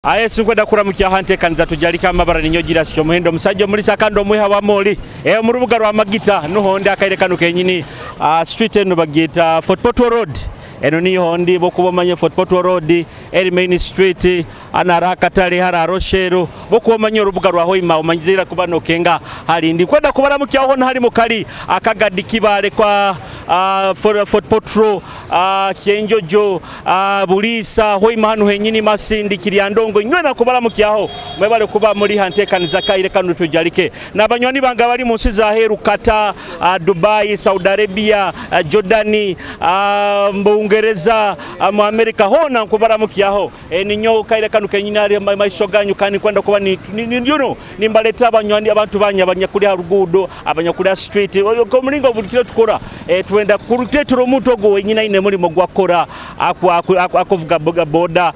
Aye sinkwenda kuramukya hante kanza Tujarike amabara ninyogira syo muhendo musajjo muri sakando mwe hawa moli mu rubuga rwa magita nuhonde akaire kanu kenyini street eno bagita Fort Portal Road eno ni hondi bokubomanye Fort Portal Road eri main street anara katale hara roshero bokubomanye rubuga rwa hoima umanyizira kubano kenga hali ndi kwenda kubaramukya ho hali mukali akagadi kibale kwa Fort Portal Kienjojo Bulisa hoima hanu henyini masindi kiriandongo nywena kubaramukyaho mwebale kuba muri hante kaniza kaire kanu Tujarike nabanywani banga bali munsi za heru Kata Dubai Saudi Arabia Jordani Uingereza mu Amerika hona kubaramukyaho ninyo kaire kanu kenyina ari maishoganyu kani kwenda kuba ni nimbaleta abanywani abantu banyakuri harugudo abanyakuri street ko mulingo bulikiro tukora twenda kurutetero muto go wenyina ine muri mogwakora akuvuga boda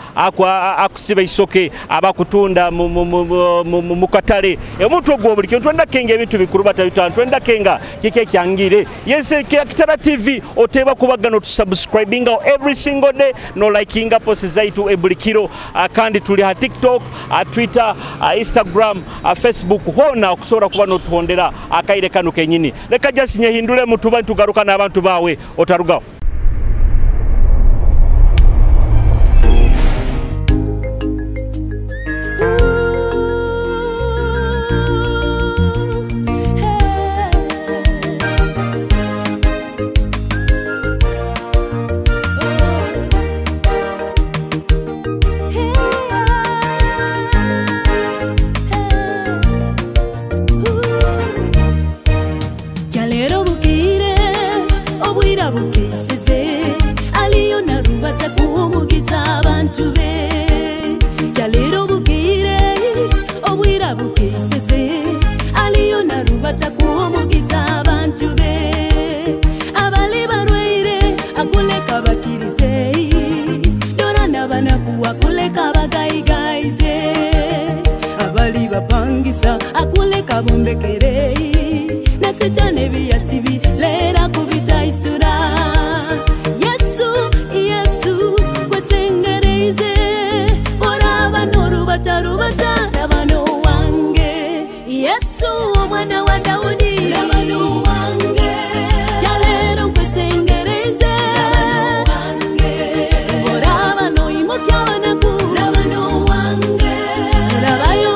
akusiba isoke abakutunda mu katale muto go bulikiro twenda kenga ebintu bikuru batayitana twenda kenga kike kyangire yese Kitara TV oteba kubagano to subscribing every single day no likinga post zaitu ebulikiro kandi tuli ha TikTok Twitter Instagram Facebook hona okusora kuba no tuhondera akaire kanu kenyini leka jasinye hindule mutuba tugaruka n'abantu bawe otarugaho Pangisa akuleka bombekere na setane biyasibi lera kubita isura Yesu kwesengereze oraba noru batarubata abano wange Yesu mwana wa Daudi abano wange jalero kwesengereze wange oraba no imokya banaku abano wange orabayo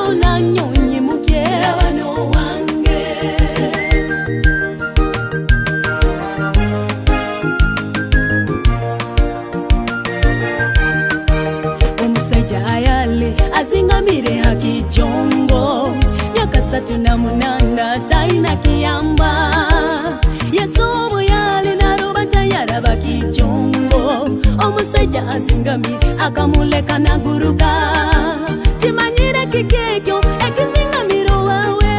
Jongo yakasatu na munanda taina kiyamba Yesu yali narubata yarabaki jongo omusajja azingami akamuleka na guruka timanyire kikekyo ekizingamiro wawe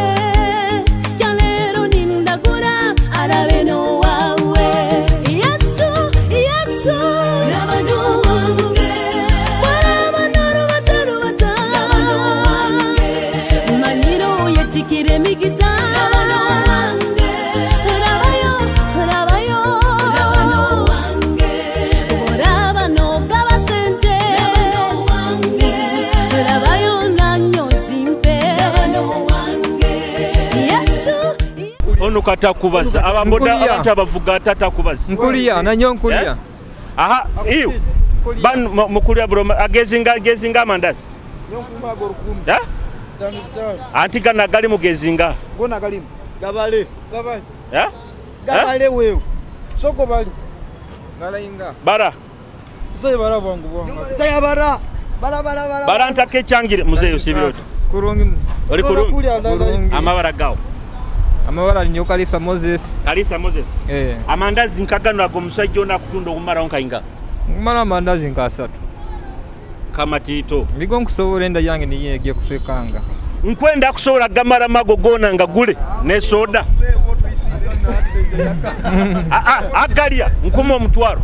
kyalero nindagura arabeno wawe Yesu nabano wange tikire migisa wange rabayo wange orabano kabasente wange rabayo nanyo simpe wange Yesu ono katakubaza abamboda abantu abavuga tatakubaza nkuliya nanyo nkuliya aha iyo ban mukuliya bro agezinga mandazi nyonkumba gorukumu anti kana gali mugezinga gona galimu gabale wewe soko bali galayinga bara sai bara bangu bonga sai bara ntake cyangire muzeyo sibirota kurungi ori kurungi amabara gawo amabara nyo Kalisa Moses amandazi nkagano ago musajjo na kutundo kumara onkainga kumara amandazi nkasatu kama tito bigo nkusobora enda yange niyegiye kusekanga nkwenda kusobora gamara magogona ngagule ne soda agalia nkumo omutwaro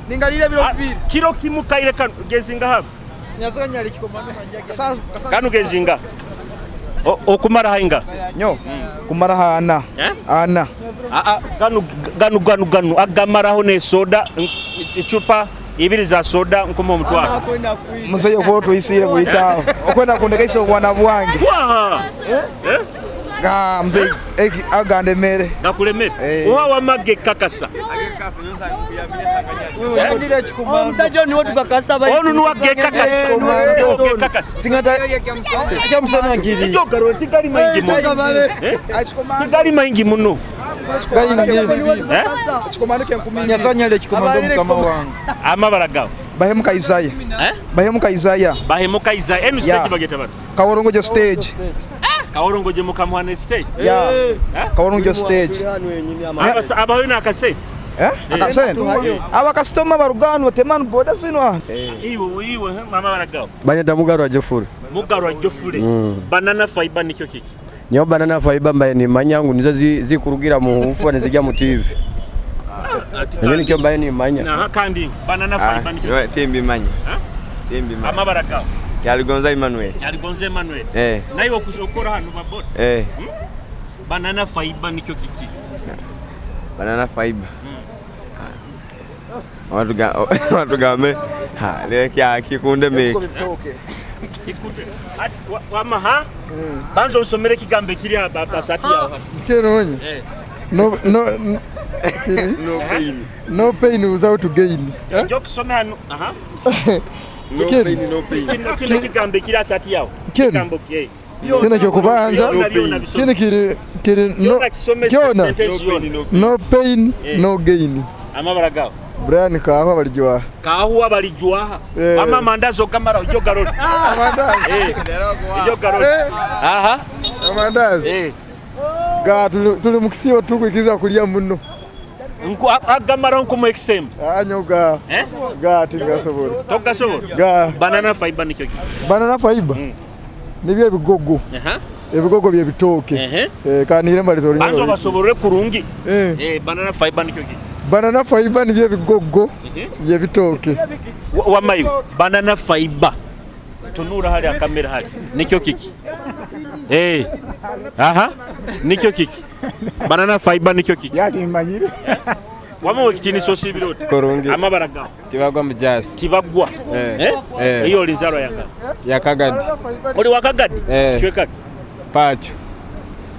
ningalire biro 2 kilo kimu kaire kanu gezinga haba nyasanya ali kikomando manjage kanu gezinga okumara hainga nyo kumara hana ana ganu agamaraho ne soda icupa ibiri za soda nkoma omutwalo Musajja ko tuyisire buyitawo okwenda kundekesa obwana bwange ga mzee agande mere nakulemere owa wamage kakasa omusajja niwo tukakasa bali onu nuwage kakasa singata kyamusana ngiri jogaro tikali maingi muno tikali maingi muno kikomando kyenkuminya sanyale kikomando mukama wange amabala gawo bahemuka Isaya bahemuka Isaya enu stage bageta bati Kaworongojo stage Kaworongojo mukamwane stage Kaworongojo stage abawina akase akase aba customer barugano temanu boda sinwa iwe amabala gawo banyata mugarwa jofule banana fiber nikyo kiki nyo banana fiber mbaye ni manyangu nizo zikurugira mu ufa nezijya mu TV ngene kyo mbaye ni manya na kandi banana fiber nikyo tembi manya amabala gawo Yaligonza Emmanuel nayo kusokora hano babot banana fiber nikyo kiki banana fiber watu game le kya kikunde me kikute wama banzo usomere kigambe kiri hapa sati yaho keronye no pain without gain jokisome hano no pain kile kigambe kiri sati yaho kigambo kiye kina kyokubanza kini kiri no pain no gain amabara gawo Brian kaho balijwa ama mandazo kamara ujogaro amandazi ujogaro amandazi ga tuli mukisiyo tukwikiza kulia muno nko agamara nko mu exem anyoga ga tingasobora togasobora ga banana fiber nikyo banana fiber nibyo bigogo ebigogo bye bitoke kanire mbalizo rinyo banzo basobore kurungi banana fiber nikyo banana fiber nibyo bigogo bye bitoke wamayi banana fiber tunura hali ya kamera hali nikyo kiki nikyo kiki banana fiber nikyo kiki yali mbanyire wama wekitini sosi biroti Kurungi amabara gawo tibagwa mujasi tibagwa iyo linzaro yanga yakagadi oli wakagadi chwekadi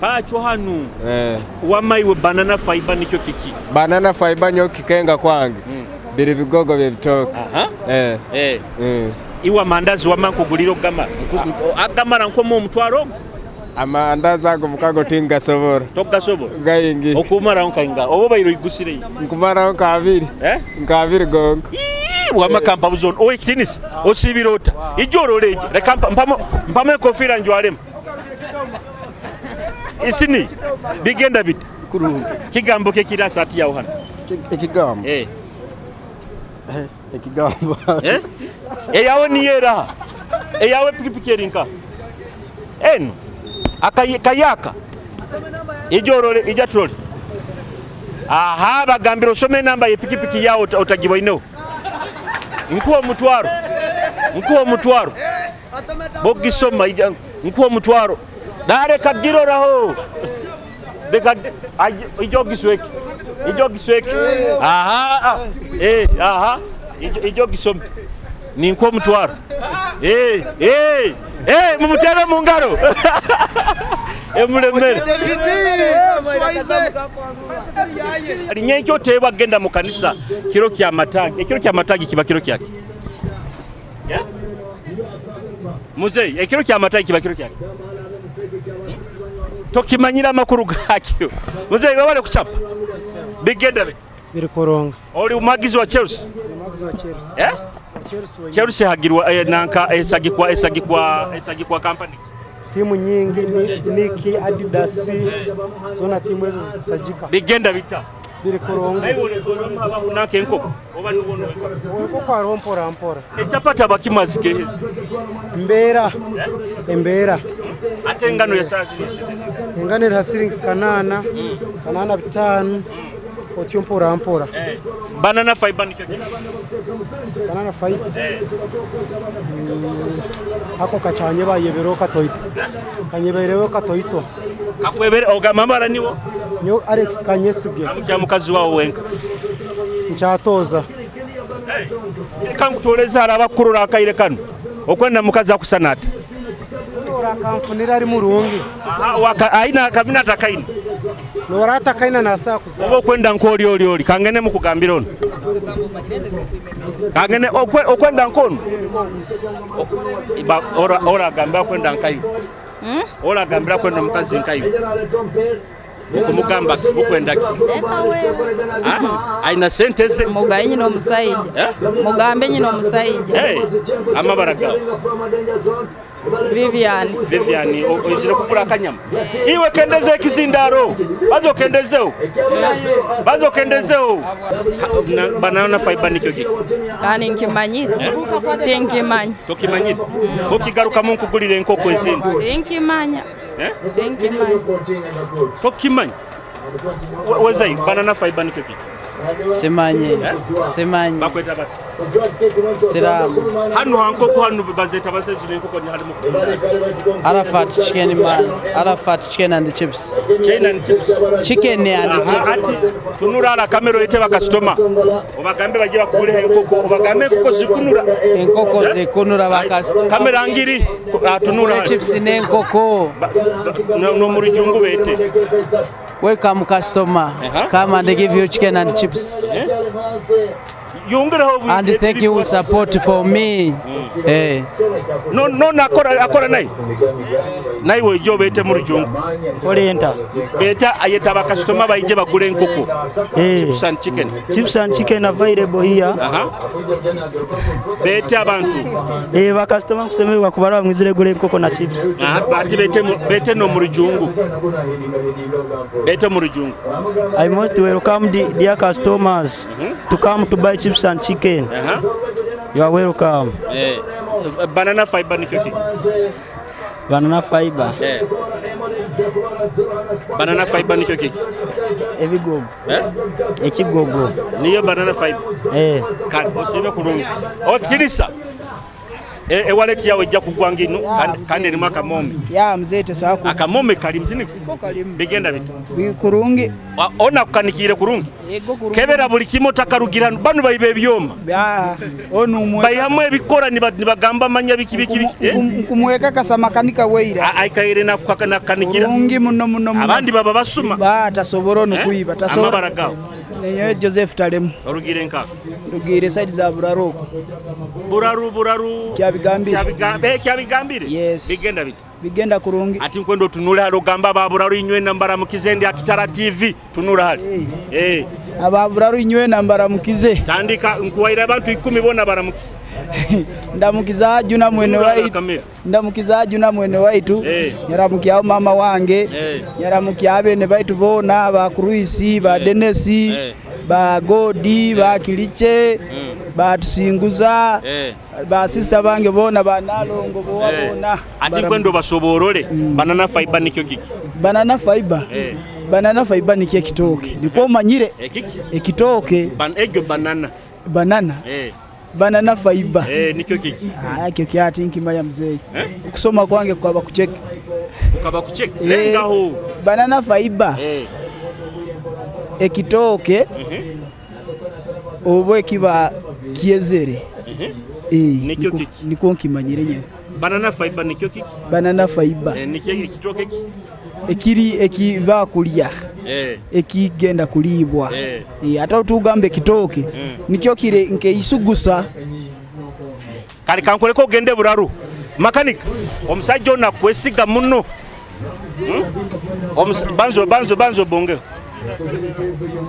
pacho hanu wamayi we banana fiber nikyo kiki banana fiber nyo kikenga kwange biri bigogo bye bitoke iwa mandazi wamankuguliro agamara nko mu mutwaro amandazi ago mukago tinga sobora togasobora gayingi okumara nkainga obo bayiro igusire nkumara nkabiri nkabiri gongo wamakampa buzon o ikitinisi osibirota ijoro leje reka mpamo kofira njwalema isini bigenda bit kurungi kigambo ke kira sati yaho hano ekigambo ekigambo yawe niyera yawe pikipiki erinka eno akayaka ijoro ijatroli bagambira osome namba ye pikipiki yawo otagiba ino nkuwa mutwaro bogisoma nkuwa mutwaro dare kagiroraho beka ijogisweki ijogisoma ni nkuwa mutwaro mumutera mu ngaro emulemere ali nyenkyo teba genda mu kanisa kiro kya matagi kiba kiro kyake muzei ekiro kya matagi kiba kiro kyake tokimanyira makuru gakyo muzei wabale kuchapa bigenda biri koronga oli umagizi wa Chelsea Chelsea hagirwa nanka esagikwa company timu nyingi Nike Adidas zona timu hizo zisajika bigenda bita biri koronga ayo nake enko oba nubono ko kwa rompora echapata bakimazike hizi embera ate ngano ya sazi engano ya shillings kanana bitanu otyompora banana fiber nikyo banana fiber ako kachanye bayeberoka toito kanyebereroka toito kakwebere ogamamara niwo nyo Alex Kanyesige amukya mukazi wawo wenka nchatoza Kankutoleza abakurura akaire kanu okwenda mukazi akusanata ora kamfunira ari murungi aina kabina takaini nora takaina nasa kusa obo kwenda nkoli oli kangene mukugambira ono kangene okwenda nkono ora gamba kwenda nkayo ora gambira kwenda mukazi nkayo ukumugamba bukwenda ki aina senteze mugayi no musaidi mugambe nyino omusaidi amabaraga Vivian ojire kukura kanyama iwe kendeze kizindaro bazo kendezeo banana fiber nikyo ki kani nkimanyire tinkimanya tokimanyire okigaruka munku gulire enkoko ezindi tinkimanya tokimanya wezai banana fiber nikyo ki Simanyi bakweta bati Siramu hanu hankoko hanu bazeta bazejine enkoko ni halimu Arafat chicken and chips chicken and chips tunura ala kamera yete bakastoma obagambe baje bakugule enkoko obagambe enkoko zikunura bakastoma kamera ngiri tunura chips nenkoko no muri jungu bete. Welcome customer. Come and give you chicken and chips. And thank you for support for me. No akora nai wo jo bete muri jungu Orienta beta ayeta ba customer baije bagule enkoko chips and chicken available here beta abantu ba customer kusemerwa kubara mwizire gule enkoko na chips bati bete no muri jungu beta muri jungu. I most welcome dear customers to come to buy chips and chicken. You are welcome. Banana fiber nikyo ki banana fiber banana fiber nikyo ki ebigogo ekigogo niyo banana fiber kan osibe kurungi otirisa wallet yawe ejja kugwanga ino kandi erimu akamome ya mzee tesaku akamome kali mtini bigenda bitu kurungi ona kukanikire kurungi kebera buli kimo takarugirano banu bayibe ebyoma bayihamwe ebikora nibagamba manya biki kumweka kasamakanika weira ayikaire nakakanikira kurungi muno abandi baba basuma tasoboro nokuiba amabaragawo Nenyo Joseph Talemu orugire nka rugire side za buraroko buraru kyabigambire yes. Bigenda kurungi ati nkwendo tunule halo gamba baburaru inywe nambara mukizendi ya Kitara TV tunura hali ababuraru inywe nambara mukize tandika nkuwaira abantu 10 bona baramuki ndamukiza juna mwene waitu yaramukia mama wange yaramukia bene baitu bona ba Kruisi ba Denesi ba Godi ba Kiliche ba Tusinguza ba sister bange bona ba Nalongo bona ati kwendo basoborole banana fiber nikyo kiki banana fiber nikyo kitoke niko manyire ekitoke banana fiber nikyo kiki kyo kyati nkimaya mzee kusoma kwange kwaba kucheki lenga ho banana fiber ekitoke obo kiba kiezere nikyo kiki niko nkimanyire nye banana fiber nikyo kiki nikyo ekitoke ekiri ekiba kulya ekigenda kulibwa ate otugambe kitoke nikyo kire nke isugusa kali kankoleko gende buraru makanika omusajja ona kwesiga muno banzo bonge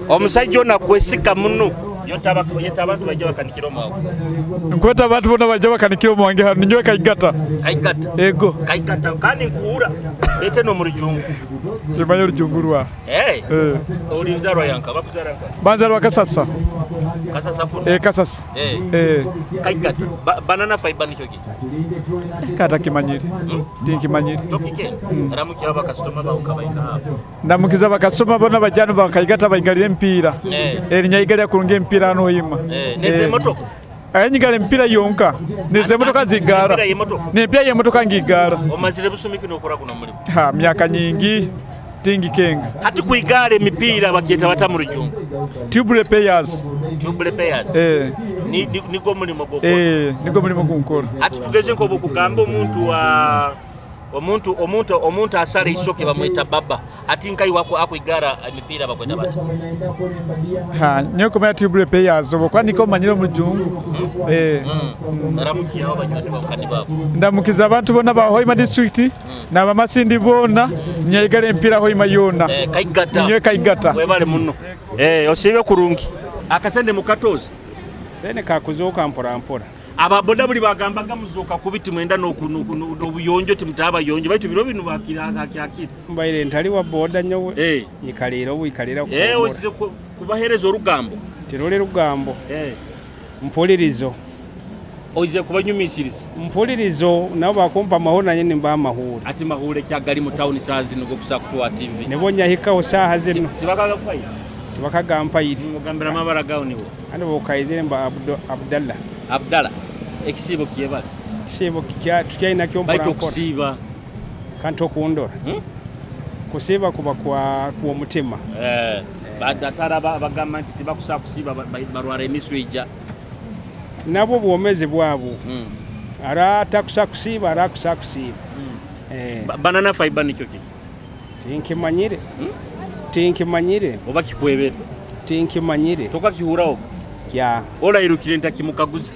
omusajja ona kwesiga muno yota abantu bajja bakanikira omwawo nkweta abantu bona bajja bakanikira omwange hano nyowe kaigata ego kaigata kandi nkuura bete no muri jungu kimanyo rujungurwa olinzarwa yanka bakuzara banzarwa kasasa kuno kasasa kaigata banana fiber nikyo ki kata kimanyiri tinkimanyiri tokike ramuki aba customer ba ukabaika ndamukiza bakasoma bona bajyana bakaigata bayigalire mpira erinyayigalya kurunge mpira hano yima neze moto ayanyigale mpira yonka neze motoka zigara nempya ye motoka ngigara omazire busumiki nokora kuno mulimo myaka nyingi tingi kenga hati kuigale mipira bakieta bata mu rujungu tubule payers nigo mulimo goko nigo mulimo gunkora ati tugeze nko bokugamba omuntu asala isoke bamwita baba ati nkai wako akwigara emipira bakweta bati nyoko maya tibule players obokwa niko manyiro mujungu ramukiya abanyati bakandi babo ndamukiza abantu bona ba Hoima district na bamasindi bona nyegale empira Hoima yona kaigata webale munno osibe kurungi akasende mukatozi tene kakuzoka mpora ababoda buli bagambaga muzoka kubiti mwenda n'obuyonjo timutaba yonjo baitu biro binu bakira akira mbaire ntali wa boda nyowe nikalira wikalira kubahereza orugambo tirole rugambo mpulirizo oize kubanyumisiriza mpulirizo nabo bakompa mahona nyene mba mahura ati mahure kyagali mu town sazi nugo kusakuwa TV nebonya hikaho saha zino tibakaga kwaya tibakagampa yiri mugambira mabara gawo nibo ane bokayizire mba Abdallah ekisibo kiyebala kisibo tukyaina kyompora baito kusiba kanto kuondora kusiba kuba kwa mutima badatara bagamba nti tibakusa kusiba barwara emiswija nabo bwomezi bwabo arata kusa kusiba ara kusa kusiba banana fiber nikyo ki tinkimanyire oba kikwebera tinkimanyire toka kihuraho kya ola irukire ntakimukaguza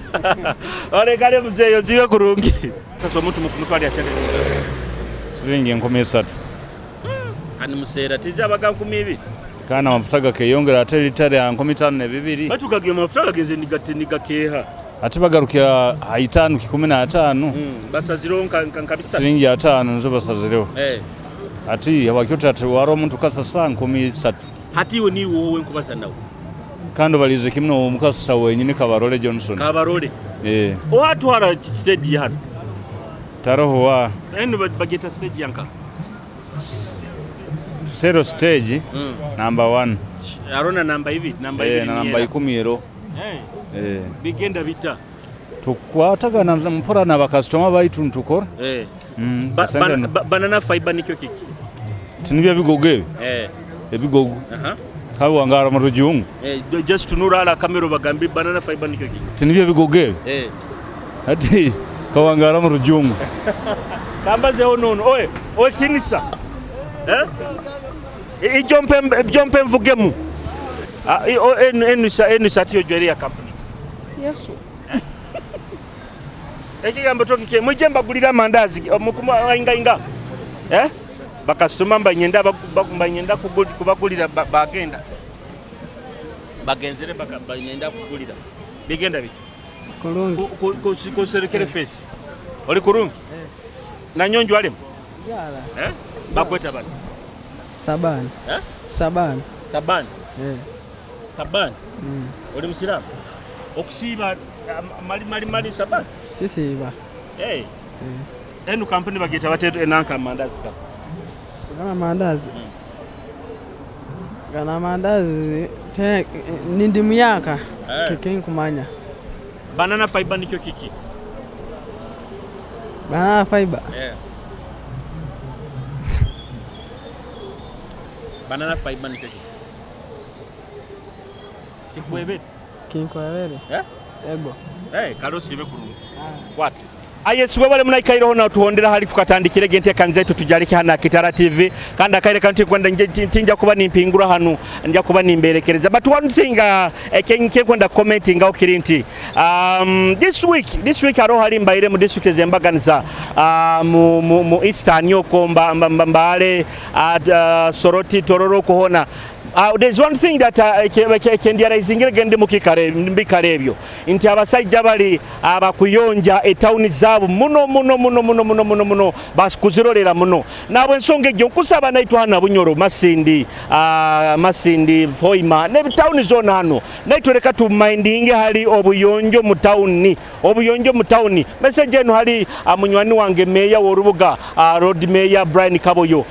ole kale muzeyo ziwe kurungi sasa omuntu mukumutwali asente siringi 13 ani musera tija baga 12 kana mafutaga keyongera ate litare ya 12 batukagiye mafutaga geze nigakeha ati bagarukira 5 basazironka nkabisa siringi 5 nzo basazireho ati abakyota ati waro omuntu kasa 13 hati we ni wowe nkubasa nawe kando balize kimno omukasa wenyine Kabarole Johnson oatwara stage hano taroho wa eno bageta stage yanka zero stage number 1 arona namba hivi namba hivi namba 10 bigenda bita tukwataga na mpora na bakastoma baitu ntukora banana fiber nikyo kiki tinibya bigoge ebigogo hawo angara mu rujungu just tunura ala kamera bagambi banana fiber nikyo kiki tinibya bigoge ati kawangara mu rujungu kambaze ono oye tinisa ijompe mvugemu enusa tiyo jweria company yesu ekigambo tokike mujemba gulira mandazi mukuma inga bakastoma mbanyenda bakubanyenda kubagulira bagenda bagenzere bakabanyenda kugulira bigenda biki kurungi ko serekere face oli kurungi na nyonjo alimo yala bakweta bana Saban Saban Saban oli musiramu okusiba mali Saban sisiba enu company bageta bateto enanka mandazi ka gana mandazi gana mandazi te nindi muyaka keke kumanya banana fiber nikyo kiki banana fiber banana fiber nikyo kiki kikwebere ego kalosi ibe kurungi kwati ayeswe bale munayikairo na tuhondera hali tukatandikire gente kanze tujarike hana Kitara TV kandi akaire kanti kwenda tinja kuba nimpingura hanu nja kuba nimberekereza but one thing kenke kwenda commenting au kirinti this week aro hali mbaire mu district zembaganiza mu eastern yoko mbale soroti tororo kohona there's one thing that kendiara izingire gende mbikarebyo inti abasajja bali abakuyonja etown zabo muno baskuzirolera muno nabo ensonge gyo kusaba naitwa hana bunyoro masindi Hoima ne town zone hano naitwa reka tu mindinge hali obuyonjo mu town message eno hali amunywani wange meya worubuga road meya Brian Kaboyo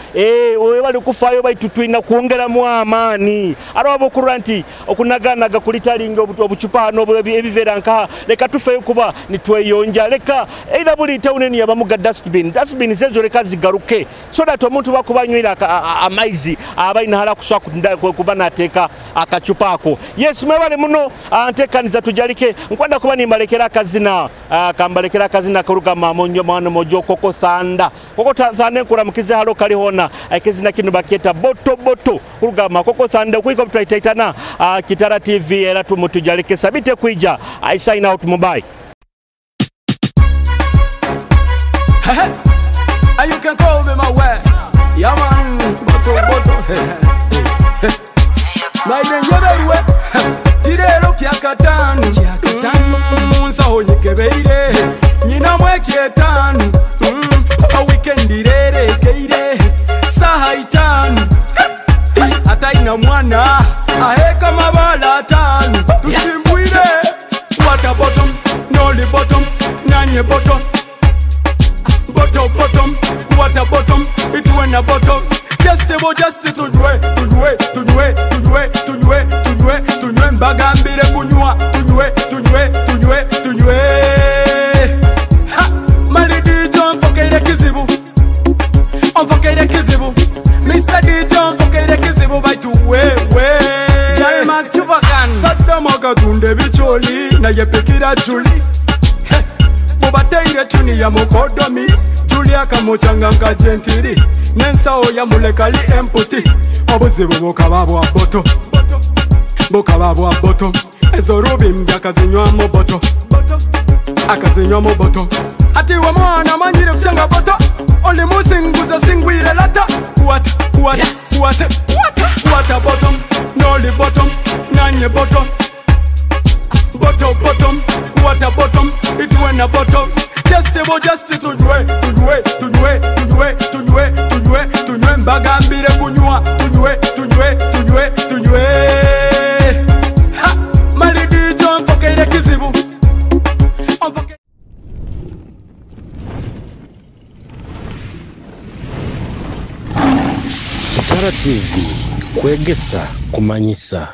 owe bali kufayo baitu twina kuongera mu ama mani arabo kuranti okunaganaga kulitalinga obuchupa hano ebivera nka leka tufe kuba nitweyonja leka era buli tauneni yabamuga dustbin zezo leka zigaruke so that omuntu bakubanywira amaizi abaina hala kuswa kuba nateka akachupa ako. Yes, mwebale muno antekaniza Tujarike nkwanda kuba nimbalekera akazina kambalekera akazina karuga mamonyo mwana mojo koko thanda nkuramukize halo kali hona akizina kino baketa boto kurugama koko thanda kuiko tutaitaitana Kitara TV era Tujarike sabite kuija I sign out mobile. And you can call me my way. Yeah man, boto. My name Tirero kiakatanu Munsa honyeke beire Nina mweki etanu A weekend irere keire Saha itanu Ata ina mwana Aheka mabala atanu Tusimbuire Water bottom, noli bottom Nanye bottom Bottom, water bottom It went a bottom Just tunywe mbagambire kunywa tunywe ha mali DJ onfokeire kizibu Mr. DJ onfokeire kizibu baitu wewe Jai makubakan Sadda magatunde bicholi na yepekira juli Bubateire tuni ya mukodomi Julia kamochanga nka gentiri Nensao ya mulekali emputi Obuzibu bukababu aboto Ezo rubi akazinywa mu boto Ati wa mwana manyire kuchanga boto Oli musinguza singwire lata Water bottom, noli bottom, nanye bottom Bottom, water bottom, it went a bottom Just tunywe mbagambire kunywa tunywe ha mali DJ onfokeire kizibu Kitara TV Kwegesa Kumanyisa.